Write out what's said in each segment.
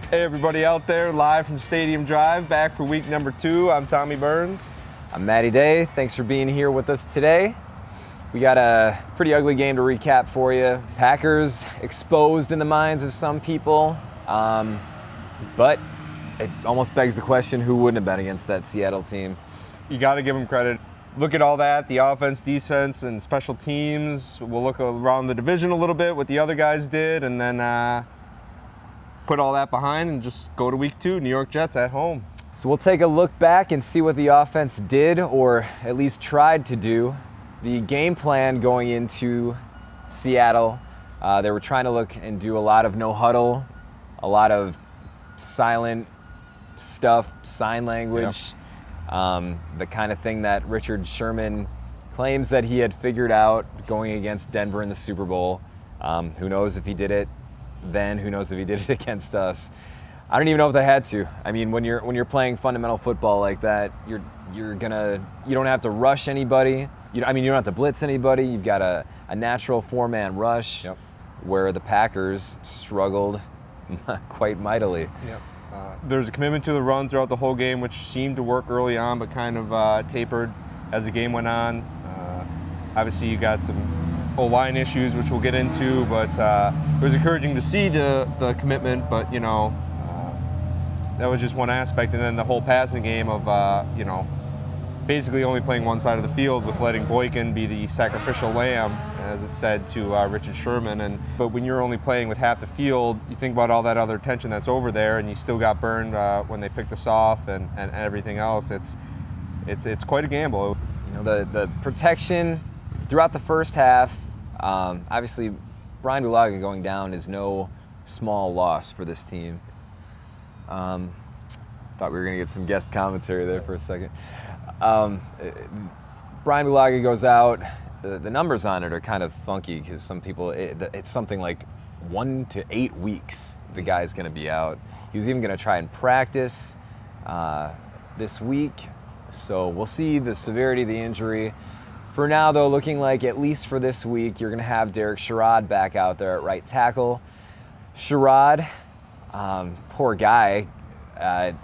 Hey everybody out there, live from Stadium Drive, back for week number 2. I'm Tommy Burns. I'm Matty Day. Thanks for being here with us today. We got a pretty ugly game to recap for you. Packers exposed in the minds of some people, but it almost begs the question, who wouldn't have been against that Seattle team? You got to give them credit. Look at all that, the offense, defense, and special teams. We'll look around the division a little bit, what the other guys did, and then put all that behind and just go to week 2, New York Jets at home. So we'll take a look back and see what the offense did, or at least tried to do. The game plan going into Seattle, they were trying to look and do a lot of no huddle, a lot of silent stuff, sign language, the kind of thing that Richard Sherman claims that he had figured out going against Denver in the Super Bowl. Who knows if he did it then? Who knows if he did it against us? I don't even know if they had to. I mean, when you're playing fundamental football like that, you don't have to rush anybody. You don't have to blitz anybody. You've got a natural 4-man rush, where the Packers struggled quite mightily. There's a commitment to the run throughout the whole game, which seemed to work early on, but kind of tapered as the game went on. Obviously, you got some O-line issues, which we'll get into, but it was encouraging to see the commitment, but, that was just one aspect. And then the whole passing game of, basically only playing one side of the field with letting Boykin be the sacrificial lamb, as it said to Richard Sherman. But when you're only playing with half the field, you think about all that other tension that's over there, and you still got burned when they picked us off and everything else. It's quite a gamble. The protection throughout the first half, obviously Brian Bulaga going down is no small loss for this team. Thought we were going to get some guest commentary there for a second. Brian Bulaga goes out. The numbers on it are kind of funky because some people, it's something like 1 to 8 weeks the guy's going to be out. He was even going to try and practice this week, so we'll see the severity of the injury. For now, though, looking like at least for this week, you're going to have Derek Sherrod back out there at right tackle. Sherrod, poor guy,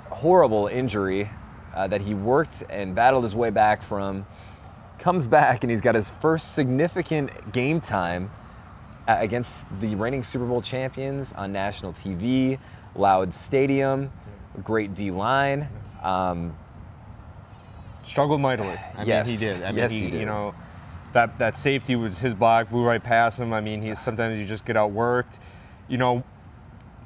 horrible injury that he worked and battled his way back from. Comes back and he's got his first significant game time against the reigning Super Bowl champions on national TV, loud stadium, great D-line. Struggled mightily. I mean, he did. He did. That safety was his block, blew right past him. I mean, sometimes you just get outworked.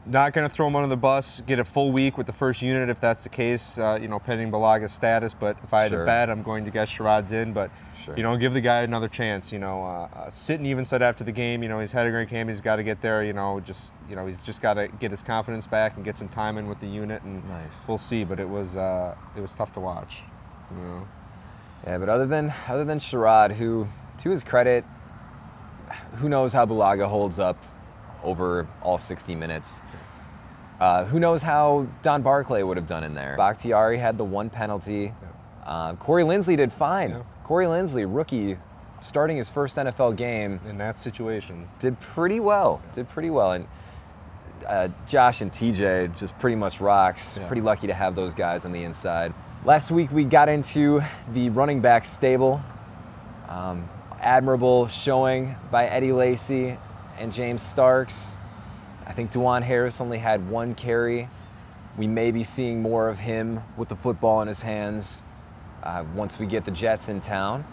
Not going to throw him under the bus, get a full week with the first unit if that's the case, pending Bulaga's status. But if I had to bet, I'm going to guess Sherrod's in. But, give the guy another chance. Sitton even said after the game, he's had a great game. He's got to get there, he's just got to get his confidence back and get some time in with the unit. And we'll see. But it was tough to watch. Yeah, but other than Sherrod, who, to his credit, who knows how Bulaga holds up over all 60 minutes. Who knows how Don Barclay would have done in there. Bakhtiari had the 1 penalty. Corey Linsley did fine. Corey Linsley, rookie, starting his first NFL game. In that situation. Did pretty well. And Josh and TJ just pretty much rocks. Pretty lucky to have those guys on the inside. Last week we got into the running back stable. Admirable showing by Eddie Lacy and James Starks. I think Djuan Harris only had 1 carry. We may be seeing more of him with the football in his hands once we get the Jets in town.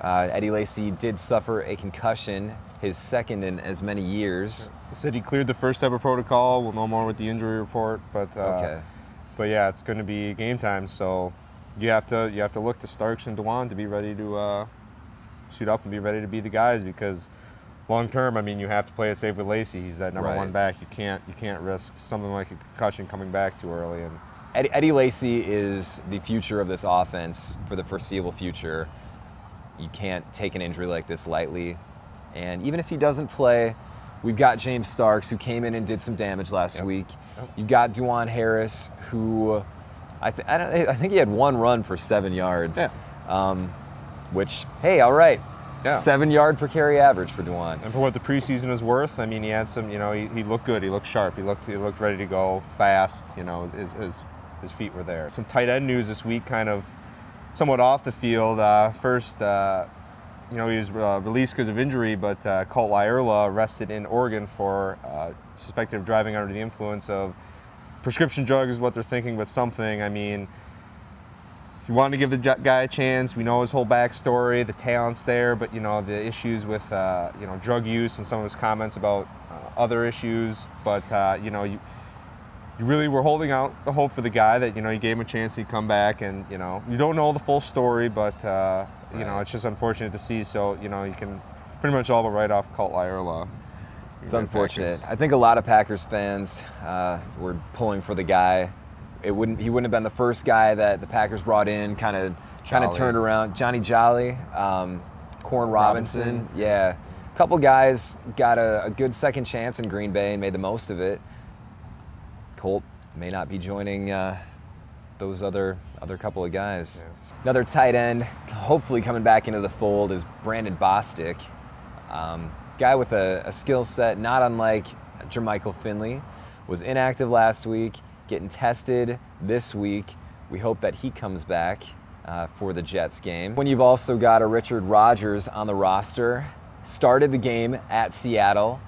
Eddie Lacy did suffer a concussion, his second in as many years. He said he cleared the first ever protocol. We'll know more with the injury report, but yeah, it's going to be game time. So you have to look to Starks and Djuan to be ready to suit up and be ready to be the guys, because long term, I mean, you have to play it safe with Lacy. He's that number 1 back. You can't risk something like a concussion coming back too early. And Eddie Lacy is the future of this offense for the foreseeable future. You can't take an injury like this lightly. And even if he doesn't play, we've got James Starks, who came in and did some damage last week. You've got Djuan Harris, who I think he had 1 run for 7 yards. Which, hey, all right. Yeah. 7-yard per carry average for Dewan. And for what the preseason is worth, I mean, he had some, he looked good. He looked sharp. He looked ready to go, fast. His feet were there. Some tight end news this week, kind of somewhat off the field. First, he was released because of injury, but Colt Lyerla arrested in Oregon for suspected of driving under the influence of prescription drugs, is what they're thinking, but something. I mean, you want to give the guy a chance. We know his whole backstory, the talent's there, but the issues with drug use and some of his comments about other issues. But you really were holding out the hope for the guy that you gave him a chance, he'd come back, and you don't know the full story, but it's just unfortunate to see. So you can pretty much all but write off Colt Lyerla. It's unfortunate. I think a lot of Packers fans were pulling for the guy. He wouldn't have been the first guy that the Packers brought in, kind of turned around. Johnny Jolly, Corn Robinson. Yeah. A couple guys got a good second chance in Green Bay and made the most of it. Colt may not be joining those other couple of guys. Yeah. Another tight end, hopefully coming back into the fold, is Brandon Bostic. Guy with a skill set not unlike Jermichael Finley. Was inactive last week. Getting tested this week. We hope that he comes back for the Jets game. When you've also got a Richard Rodgers on the roster, started the game at Seattle.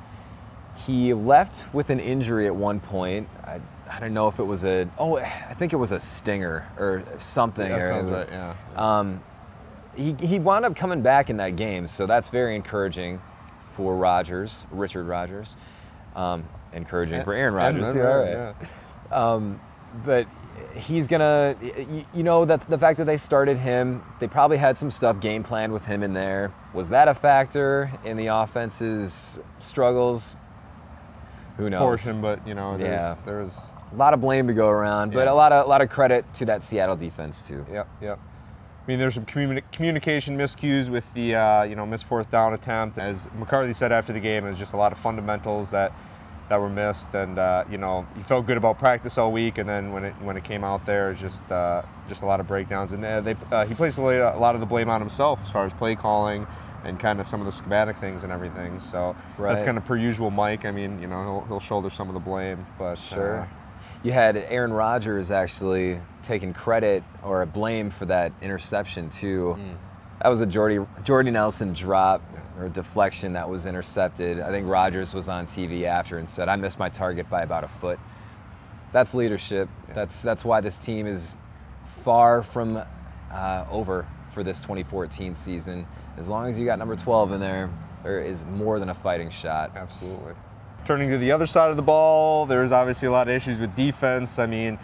He left with an injury at one point. I don't know if it was I think it was a stinger or something. Yeah, that sounds right, yeah. He wound up coming back in that game, so that's very encouraging for Richard Rodgers. Encouraging for Aaron Rodgers too. All right. Yeah. But he's gonna, that the fact that they started him, they probably had some stuff game planned with him in there. Was that a factor in the offense's struggles? Who knows? Portion, but there was a lot of blame to go around, but a lot of credit to that Seattle defense too. Yep. I mean, there's some communication miscues with the missed fourth down attempt. As McCarthy said after the game, it was just a lot of fundamentals that were missed, and you felt good about practice all week, and then when it came out there, it was just a lot of breakdowns. And he placed a lot of the blame on himself as far as play calling and kind of some of the schematic things and everything. So that's kind of per usual Mike. I mean, he'll shoulder some of the blame, but sure. You had Aaron Rodgers actually taking credit or blame for that interception too. That was a Jordy Nelson drop or deflection that was intercepted. I think Rodgers was on TV after and said, "I missed my target by about a foot." That's leadership. Yeah. That's why this team is far from over for this 2014 season. As long as you got number 12 in there, there is more than a fighting shot. Absolutely. Turning to the other side of the ball, there's obviously a lot of issues with defense. I mean,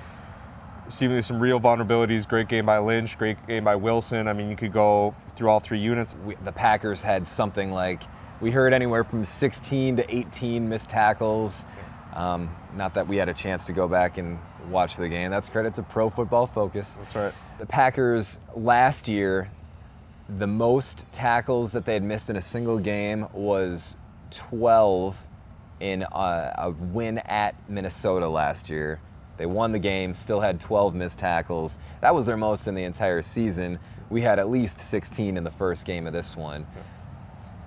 seemingly some real vulnerabilities. Great game by Lynch, great game by Wilson. I mean, you could go through all three units. The Packers had something like, we heard anywhere from 16 to 18 missed tackles. Not that we had a chance to go back and watch the game. That's credit to Pro Football Focus. That's right. The Packers last year, the most tackles that they had missed in a single game was 12 in a win at Minnesota last year. They won the game, still had 12 missed tackles. That was their most in the entire season. We had at least 16 in the first game of this one.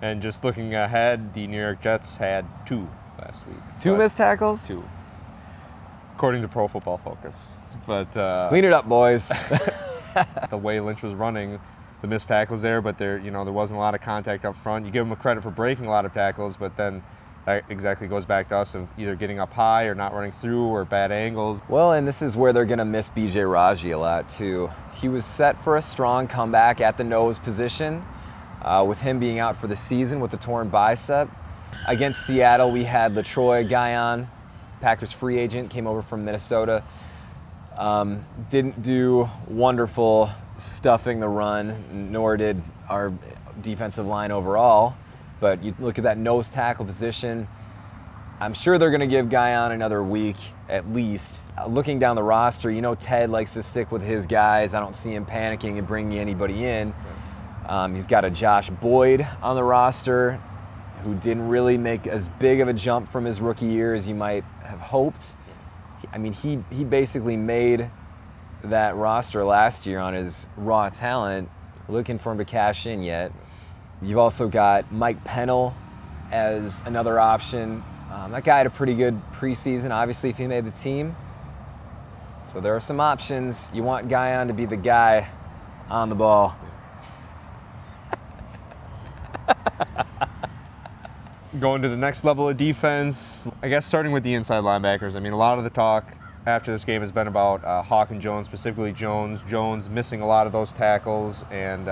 And just looking ahead, the New York Jets had 2 last week. 2 missed tackles? 2, according to Pro Football Focus. But clean it up, boys. The way Lynch was running, the missed tackles there, but there wasn't a lot of contact up front. You give him a credit for breaking a lot of tackles, but then that exactly goes back to us of either getting up high or not running through or bad angles. Well, and this is where they're going to miss B.J. Raji a lot too. He was set for a strong comeback at the nose position, with him being out for the season with the torn bicep. Against Seattle, we had LaTroy Guion, Packers free agent, came over from Minnesota. Didn't do wonderful stuffing the run, nor did our defensive line overall. But you look at that nose tackle position, I'm sure they're going to give Guion another week at least. Looking down the roster, Ted likes to stick with his guys. I don't see him panicking and bringing anybody in. He's got a Josh Boyd on the roster who didn't really make as big of a jump from his rookie year as you might have hoped. I mean, he basically made that roster last year on his raw talent. Looking for him to cash in yet. You've also got Mike Pennell as another option. That guy had a pretty good preseason, obviously, if he made the team. So there are some options. You want Guyon to be the guy on the ball. Going to the next level of defense, I guess starting with the inside linebackers. I mean, a lot of the talk after this game has been about Hawk and Jones, specifically Jones. Jones missing a lot of those tackles and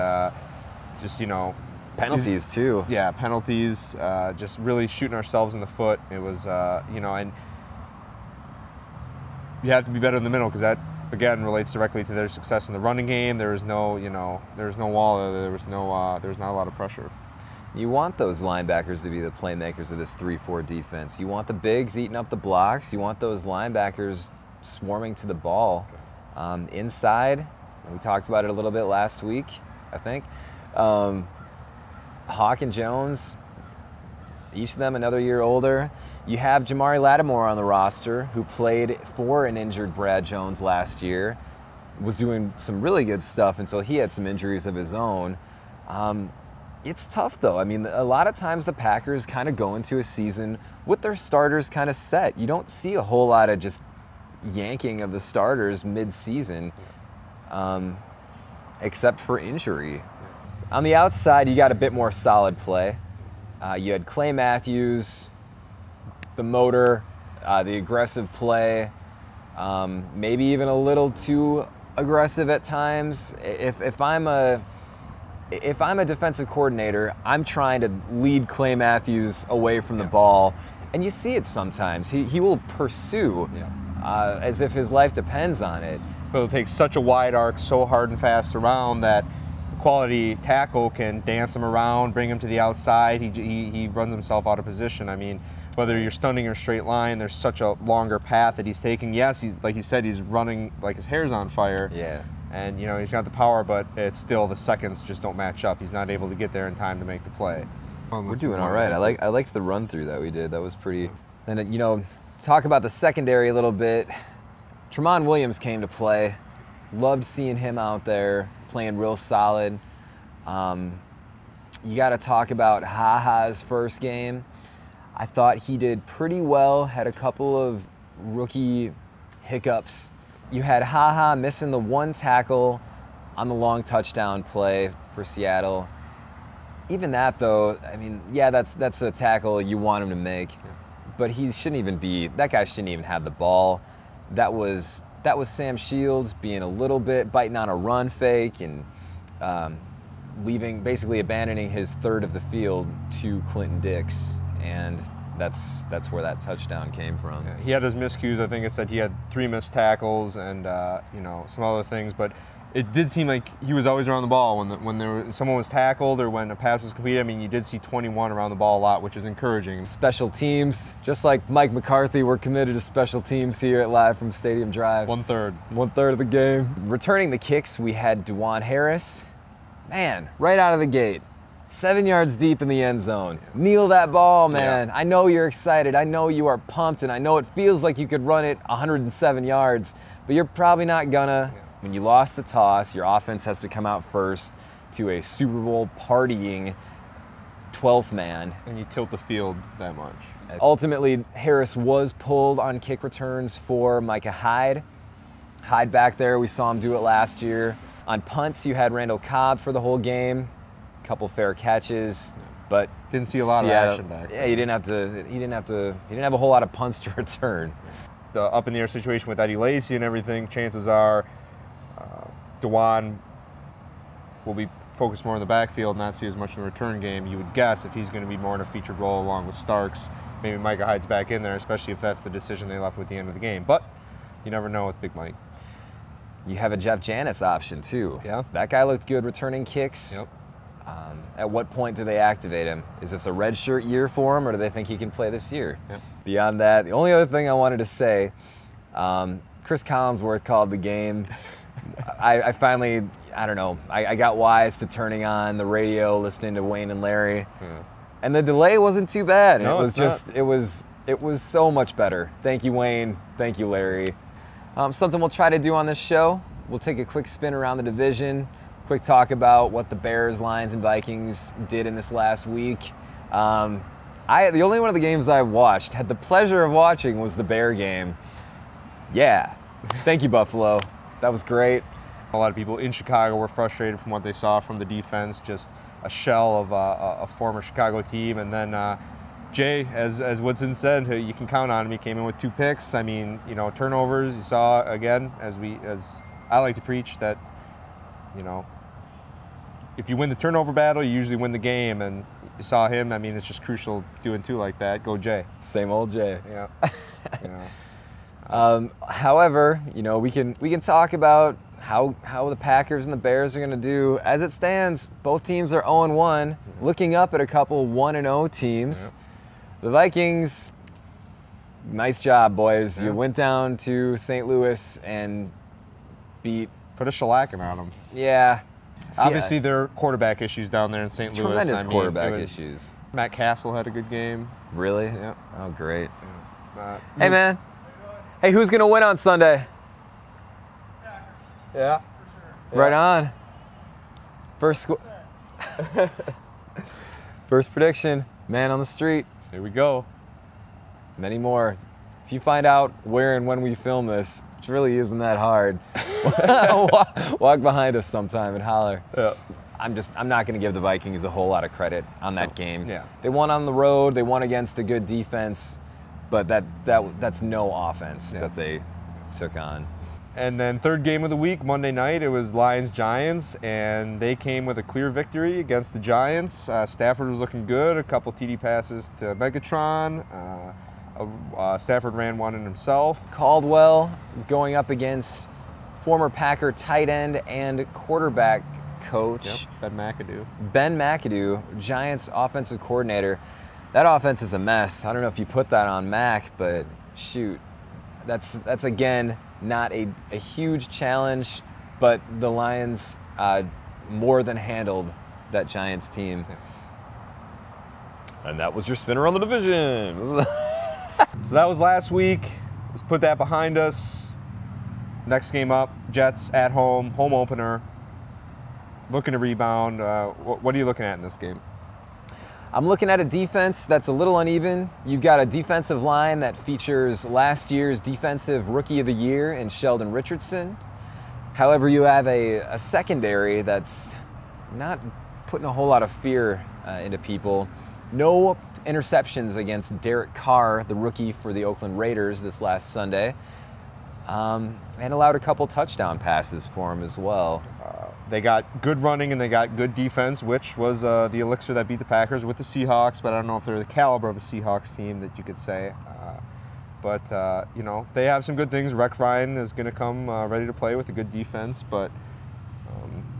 just, you know. Penalties, too. Yeah, penalties, just really shooting ourselves in the foot. It was, you know, and you have to be better in the middle because that, again, relates directly to their success in the running game. There was no, you know, there was no wall. There was not a lot of pressure. You want those linebackers to be the playmakers of this 3-4 defense. You want the bigs eating up the blocks. You want those linebackers swarming to the ball. Inside, we talked about it a little bit last week, I think. Hawk and Jones, each of them another year older. You have Jamari Lattimore on the roster, who played for an injured Brad Jones last year, was doing some really good stuff until he had some injuries of his own. It's tough, though. I mean, a lot of times the Packers kind of go into a season with their starters kind of set. You don't see a whole lot of just yanking of the starters mid-season, except for injury. On the outside, you got a bit more solid play. You had Clay Matthews, the motor, the aggressive play, maybe even a little too aggressive at times. If I'm a defensive coordinator, I'm trying to lead Clay Matthews away from the ball, and you see it sometimes. He will pursue as if his life depends on it. But it'll take such a wide arc, so hard and fast around that quality tackle can dance him around, bring him to the outside. He runs himself out of position. I mean, whether you're stunting or straight line, there's such a longer path that he's taking. Yes, he's, like you said, he's running like his hair's on fire. Yeah. And, you know, he's got the power, but it's still the seconds just don't match up. He's not able to get there in time to make the play. We're doing all right. I liked the run through that we did. That was pretty. And, you know, talk about the secondary a little bit. Tramon Williams came to play. Loved seeing him out there playing real solid. You got to talk about Ha-Ha's first game. I thought he did pretty well. Had a couple of rookie hiccups. You had Ha-Ha missing the one tackle on the long touchdown play for Seattle. Even that, though, I mean, yeah, that's a tackle you want him to make, but he shouldn't even be. That guy shouldn't even have the ball. That was Sam Shields being a little bit biting on a run fake and basically abandoning his third of the field to Clinton Dix, and that's where that touchdown came from. Yeah, he had his miscues. I think it said he had 3 missed tackles and you know, some other things, but it did seem like he was always around the ball when someone was tackled or when a pass was completed. I mean, you did see 21 around the ball a lot, which is encouraging. Special teams, just like Mike McCarthy, we're committed to special teams here at Live from Stadium Drive. 1/3. 1/3 of the game. Returning the kicks, we had Dwan Harris. Man, right out of the gate, 7 yards deep in the end zone. Kneel that ball, man. Yeah. I know you're excited. I know you are pumped, and I know it feels like you could run it 107 yards, but you're probably not gonna. Yeah. When you lost the toss, your offense has to come out first to a Super Bowl partying 12th man. And you tilt the field that much. Ultimately, Harris was pulled on kick returns for Micah Hyde. Hyde back there, we saw him do it last year. On punts, you had Randall Cobb for the whole game. A couple fair catches, but didn't see a lot of action back there. Yeah, he didn't have a whole lot of punts to return. The up in the air situation with Eddie Lacy and everything, chances are Dwan will be focused more in the backfield, not see as much in the return game. You would guess if he's going to be more in a featured role along with Starks, maybe Micah Hyde's back in there, especially if that's the decision they left with the end of the game. But you never know with Big Mike. You have a Jeff Janis option too. Yeah. That guy looked good returning kicks. Yep. At what point do they activate him? Is this a redshirt year for him, or do they think he can play this year? Yep. Beyond that, the only other thing I wanted to say, Chris Collinsworth called the game. I finally, I don't know, I got wise to turning on the radio, listening to Wayne and Larry, and the delay wasn't too bad. No, it was so much better. Thank you, Wayne. Thank you, Larry. Something we'll try to do on this show. We'll take a quick spin around the division. quick talk about what the Bears, Lions, and Vikings did in this last week. The only one of the games I watched, had the pleasure of watching, was the Bear game. Yeah, thank you, Buffalo. That was great. A lot of people in Chicago were frustrated from what they saw from the defense, just a shell of a former Chicago team. And then Jay, as Woodson said, you can count on him. He came in with 2 picks. I mean, you know, turnovers. You saw again, as I like to preach, that, you know, if you win the turnover battle, you usually win the game. And you saw him. I mean, it's just crucial doing 2 like that. Go Jay. Same old Jay. Yeah. Yeah. However, you know, we can talk about how the Packers and the Bears are going to do. As it stands, both teams are 0-1, looking up at a couple 1-0 teams. The Vikings, nice job, boys. You went down to St. Louis and put a shellacking on them. Yeah. Obviously, there are quarterback issues down there in St. Louis. Tremendous quarterback issues. Matt Castle had a good game. Really? Yeah. Oh, great. Yeah. Hey, man. Hey, who's going to win on Sunday? Yeah. Right on. First prediction, man on the street. Here we go. Many more. If you find out where and when we film this, it really isn't that hard. Walk behind us sometime and holler. Yeah. I'm not going to give the Vikings a whole lot of credit on that game. Yeah. They won on the road. They won against a good defense, but that's no offense that they took on. And then third game of the week, Monday night, it was Lions-Giants, and they came with a clear victory against the Giants. Stafford was looking good, a couple TD passes to Megatron. Stafford ran one in himself. Caldwell going up against former Packer tight end and quarterback coach. Yep, Ben McAdoo, Giants offensive coordinator. That offense is a mess. I don't know if you put that on Mac, but shoot, that's again not a huge challenge, but the Lions more than handled that Giants team. And that was your spinner on the division. So that was last week. Let's put that behind us. Next game up, Jets at home opener. Looking to rebound. What are you looking at in this game? I'm looking at a defense that's a little uneven. You've got a defensive line that features last year's Defensive Rookie of the Year in Sheldon Richardson. However, you have a secondary that's not putting a whole lot of fear into people. No interceptions against Derek Carr, the rookie for the Oakland Raiders this last Sunday, and allowed a couple touchdown passes for him as well. They got good running and they got good defense, which was the elixir that beat the Packers with the Seahawks, but I don't know if they're the caliber of a Seahawks team that you could say. But you know, they have some good things. Rex Ryan is going to come ready to play with a good defense, but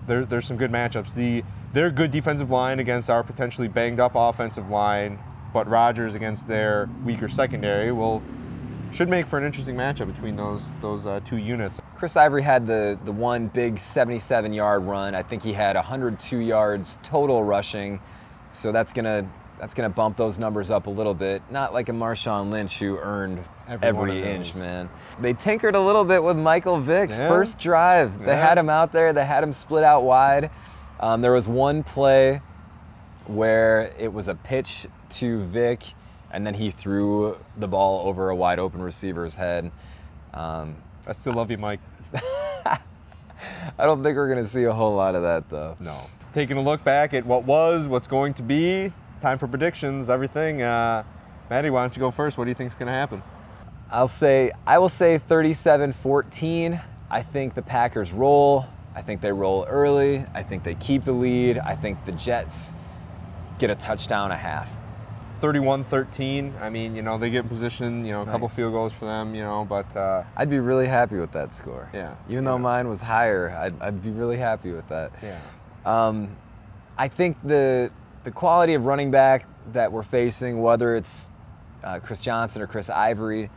there's some good matchups. Their good defensive line against our potentially banged up offensive line, but Rodgers against their weaker secondary should make for an interesting matchup between those 2 units. Chris Ivory had the one big 77-yard run. I think he had 102 yards total rushing, so that's gonna bump those numbers up a little bit. Not like a Marshawn Lynch who earned every inch, man. They tinkered a little bit with Michael Vick. First drive, they had him out there. They had him split out wide. There was one play where it was a pitch to Vick, and then he threw the ball over a wide open receiver's head. I still love you, Mike. I don't think we're going to see a whole lot of that, though. No. Taking a look back at what was, what's going to be, time for predictions, everything. Matty, why don't you go first? What do you think is going to happen? I will say 37-14. I think the Packers roll. I think they roll early. I think they keep the lead. I think the Jets get a touchdown a half. 31-13. I mean, you know, they get in position, you know, a couple field goals for them, you know, but... I'd be really happy with that score. Yeah. Even though mine was higher, I'd be really happy with that. Yeah. I think the quality of running back that we're facing, whether it's Chris Johnson or Chris Ivory,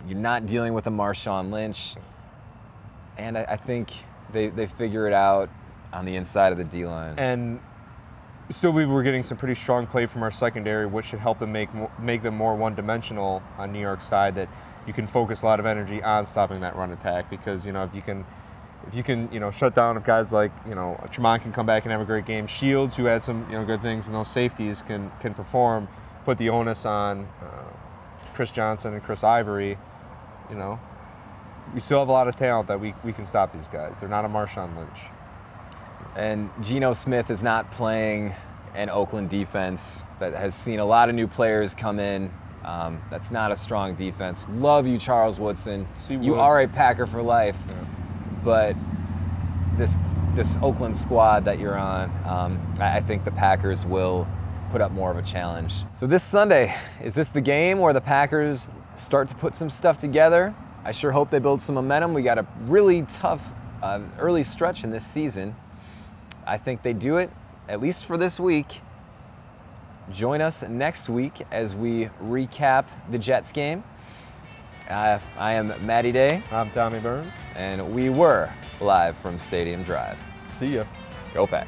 you're not dealing with a Marshawn Lynch. And I think they figure it out on the inside of the D-line. And still believe we're getting some pretty strong play from our secondary, which should help them make them more one-dimensional on New York's side, that you can focus a lot of energy on stopping that run attack, because, you know, if if you can, shut down if guys like, Tremont can come back and have a great game. Shields, who had some, good things, and those safeties can perform. Put the onus on Chris Johnson and Chris Ivory. We still have a lot of talent that we can stop these guys. They're not a Marshawn Lynch. And Geno Smith is not playing an Oakland defense that has seen a lot of new players come in. That's not a strong defense. Love you, Charles Woodson. You are a Packer for life. Yeah. But this Oakland squad that you're on, I think the Packers will put up more of a challenge. So this Sunday, is this the game where the Packers start to put some stuff together? I sure hope they build some momentum. We got a really tough early stretch in this season. I think they do it, at least for this week. Join us next week as we recap the Jets game. I am Matty Day. I'm Tommy Burns. And we were live from Stadium Drive. See ya. Go Pack.